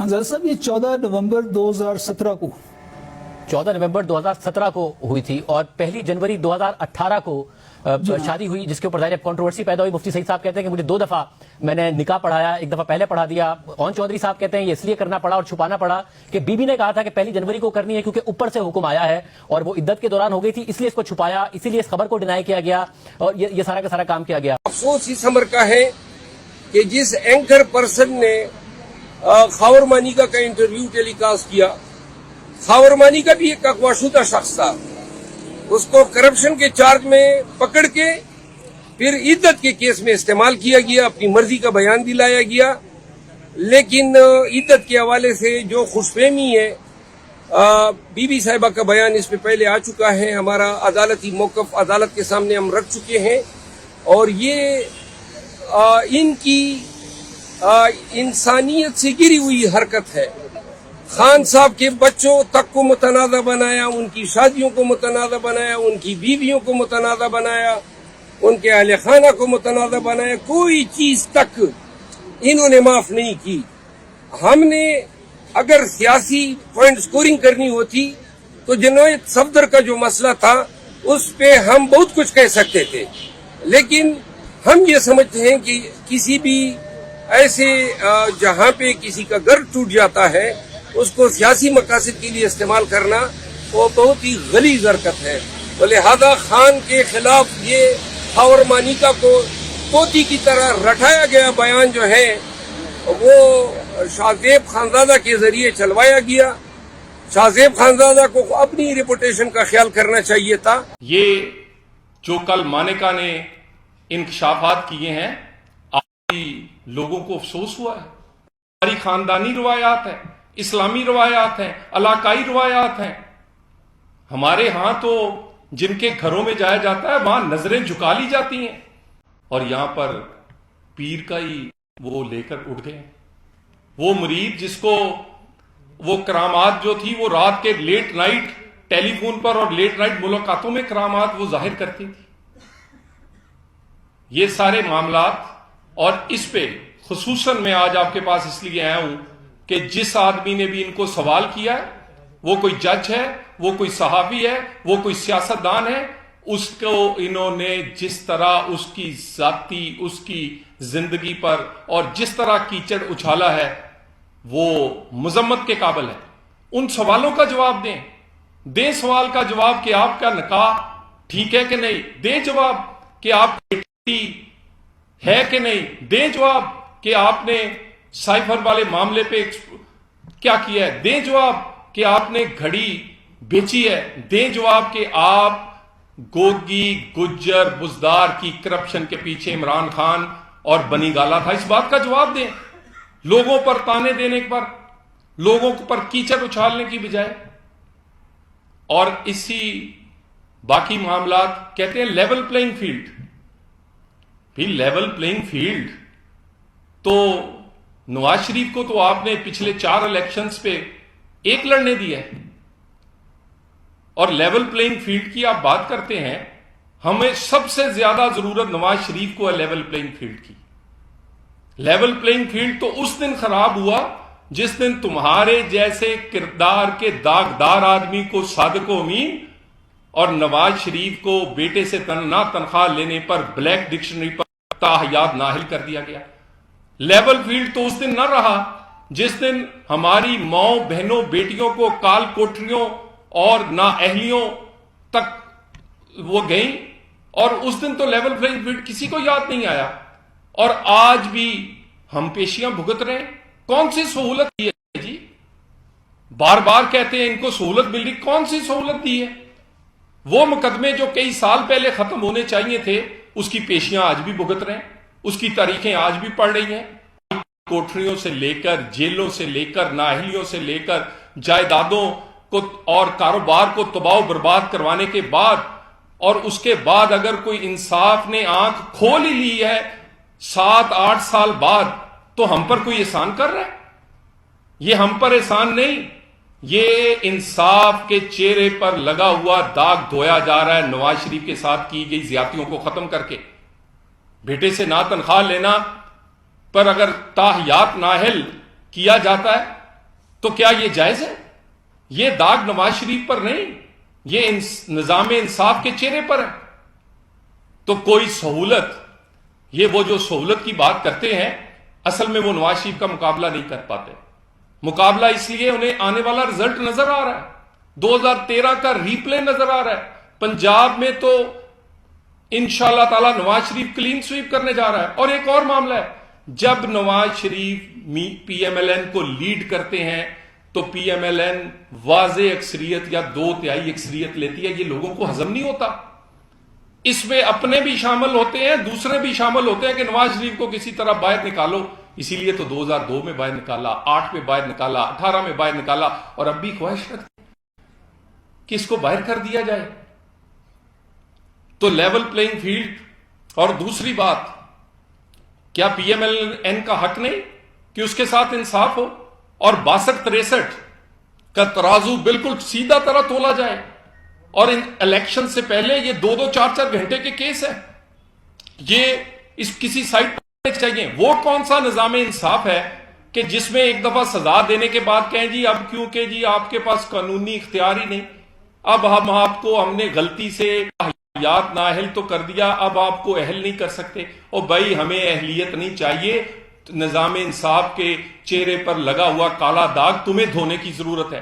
खानजादा साहब ये 14 नवंबर 2017 को 14 नवंबर 2017 को हुई थी और 1 जनवरी 2018 को शादी हुई, जिसके ऊपर ज़ाहिर कंट्रोवर्सी पैदा हुई। मुफ्ती सईद साहब कहते हैं कि मुझे 2 दफ़ा मैंने निकाह पढ़ाया, एक दफ़ा पहले पढ़ा दिया। ओन चौधरी साहब कहते हैं ये इसलिए करना पड़ा और छुपाना पड़ा कि बीबी ने कहा था कि 1 जनवरी को करनी है क्योंकि ऊपर से हुक्म आया है और वो इद्दत के दौरान हो गई थी, इसलिए इसको छुपाया, इसीलिए इस खबर को डिनाई किया गया और ये सारा का सारा काम किया गया। अफसोस इस अमर का है कि जिस एंकर पर्सन ने खावर मानिका का इंटरव्यू टेलीकास्ट किया, खावर मानिका भी एक अगवाशुदा शख्स था, उसको करप्शन के चार्ज में पकड़ के फिर इद्दत के केस में इस्तेमाल किया गया, अपनी मर्जी का बयान दिलाया गया। लेकिन इद्दत के हवाले से जो खुशफहमी है, बीबी साहिबा का बयान इस पे पहले आ चुका है, हमारा अदालती मौक़िफ़ अदालत के सामने हम रख चुके हैं और ये इनकी इंसानियत से गिरी हुई हरकत है। खान साहब के बच्चों तक को मुतनाज़ा बनाया, उनकी शादियों को मुतनाज़ा बनाया, उनकी बीवियों को मुतनाज़ा बनाया, उनके अहले खाना को मुतनाज़ा बनाया, कोई चीज तक इन्होंने माफ नहीं की। हमने अगर सियासी पॉइंट स्कोरिंग करनी होती तो जनायत सफदर का जो मसला था उस पे हम बहुत कुछ कह सकते थे, लेकिन हम ये समझते हैं कि किसी भी ऐसे जहां पे किसी का घर टूट जाता है उसको सियासी मकासद के लिए इस्तेमाल करना वो बहुत ही गलीज़ हरकत है। तो लिहाजा खान के खिलाफ ये खावर मानिका को तोती की तरह रटाया गया बयान जो है वो शाहजेब खानजादा के जरिए चलवाया गया। शाहजेब खानजादा को अपनी रेपुटेशन का ख्याल करना चाहिए था। ये जो कल मानिका ने इंकशाफात किए हैं, आज लोगों को अफसोस हुआ है। हमारी खानदानी रवायात है, इस्लामी रवायात हैं, इलाकाई रवायात हैं। हमारे यहां तो जिनके घरों में जाया जाता है वहां नजरें झुका ली जाती हैं और यहां पर पीर का ही वो लेकर उठ गए। वो मुरीद जिसको वो करामात जो थी वो रात के लेट नाइट टेलीफोन पर और लेट नाइट मुलाकातों में करामात वो जाहिर करती थी। ये सारे मामलात और इस पे खुसूसन मैं आज आपके पास इसलिए आया हूं कि जिस आदमी ने भी इनको सवाल किया है वो कोई जज है, वो कोई सहाफी है, वो कोई सियासतदान है, उसको इन्होंने जिस तरह उसकी जाती उसकी जिंदगी पर और जिस तरह कीचड़ उछाला है वो मुजम्मत के काबिल है। उन सवालों का जवाब दें सवाल का जवाब कि आपका निकाह ठीक है कि नहीं, दें जवाब कि आप बेटी है कि नहीं, दें जवाब कि आपने साइफर वाले मामले पे क्या किया है, दें जवाब कि आपने घड़ी बेची है, दें जवाब कि आप गोगी गुज्जर बुजदार की करप्शन के पीछे इमरान खान और बनी गाला था, इस बात का जवाब दें। लोगों पर ताने देने पर, लोगों पर कीचड़ उछालने की बजाय। और इसी बाकी मामलात कहते हैं लेवल प्लेइंग फील्ड। भी लेवल प्लेइंग फील्ड तो नवाज शरीफ को तो आपने पिछले 4 इलेक्शंस पे 1 लड़ने दिया है और लेवल प्लेइंग फील्ड की आप बात करते हैं। हमें सबसे ज्यादा जरूरत नवाज शरीफ को है लेवल प्लेइंग फील्ड की। लेवल प्लेइंग फील्ड तो उस दिन खराब हुआ जिस दिन तुम्हारे जैसे किरदार के दागदार आदमी को सादिक अमीन और नवाज शरीफ को बेटे से ना तनख्वाह लेने पर ब्लैक डिक्शनरी पर ताहयात नाहिल कर दिया गया। लेवल फील्ड तो उस दिन न रहा जिस दिन हमारी माओ बहनों बेटियों को काल कोठरियों और नाअहलियों तक वो गई और उस दिन तो लेवल प्लेइंग फील्ड किसी को याद नहीं आया। और आज भी हम पेशियां भुगत रहे हैं। कौन सी सहूलत दी है जी? बार बार कहते हैं इनको सहूलत मिल रही, कौन सी सहूलत दी है? वो मुकदमे जो कई साल पहले खत्म होने चाहिए थे उसकी पेशियां आज भी भुगत रहे हैं, उसकी तारीखें आज भी पड़ रही हैं। कोठरियों से लेकर जेलों से लेकर नाअहलियों से लेकर जायदादों को और कारोबार को तबाह बर्बाद करवाने के बाद और उसके बाद अगर कोई इंसाफ ने आंख खोल ही ली है 7-8 साल बाद तो हम पर कोई एहसान कर रहा है? ये हम पर एहसान नहीं, ये इंसाफ के चेहरे पर लगा हुआ दाग धोया जा रहा है नवाज शरीफ के साथ की गई ज्यादतियों को खत्म करके। बेटे से ना तनख्वाह लेना पर अगर ताहयात नाहिल किया जाता है تو کیا یہ جائز ہے؟ یہ داغ نواز شریف پر نہیں، یہ نظام انصاف کے چہرے پر ہے۔ تو کوئی سہولت، یہ وہ جو سہولت کی بات کرتے ہیں، اصل میں وہ نواز شریف کا مقابلہ نہیں کر پاتے۔ مقابلہ اس لیے انہیں آنے والا رزلٹ نظر آ رہا ہے، 2013 کا ری پلے نظر آ رہا ہے۔ پنجاب میں تو انشاءاللہ تعالی نواز شریف کلین سویپ کرنے جا رہا ہے۔ اور ایک اور معاملہ ہے، جب Nawaz Sharif P M L N کو لیڈ کرتے ہیں تو پی ایم ایل این واضح اکثریت یا 2/3 اکثریت لیتی ہے، یہ لوگوں کو ہضم نہیں ہوتا۔ اس میں اپنے بھی شامل ہوتے ہیں، دوسرے بھی شامل ہوتے ہیں کہ نواز شریف کو کسی طرح باہر نکالو۔ اسی لیے تو 2002 میں باہر نکالا، 8 میں باہر نکالا، 18 میں باہر نکالا، اور اب بھی خواہش رکھتے کہ اس کو باہر کر دیا جائے۔ تو لیول پلئنگ فیلڈ۔ اور دوسری بات، کیا پی ایم ایل این کا حق نہیں کہ اس کے ساتھ انصاف ہو اور 62-63 کا ترازو بالکل سیدھا طرح تولا جائے؟ اور ان الیکشن سے پہلے یہ 2-4 گھنٹے کے کیس ہے، یہ اس کسی سائٹ پر چاہیے۔ وہ کون سا نظام انصاف ہے کہ جس میں ایک دفعہ سزا دینے کے بعد کہیں جی اب کیونکہ جی آپ کے پاس قانونی اختیار ہی نہیں، اب ہم نے غلطی سے یاد نااہل تو کر دیا، اب آپ کو اہل نہیں کر سکتے۔ اور بھائی ہمیں اہلیت نہیں چاہیے، نظام انصاف کے چہرے پر لگا ہوا کالا داغ تمہیں دھونے کی ضرورت ہے۔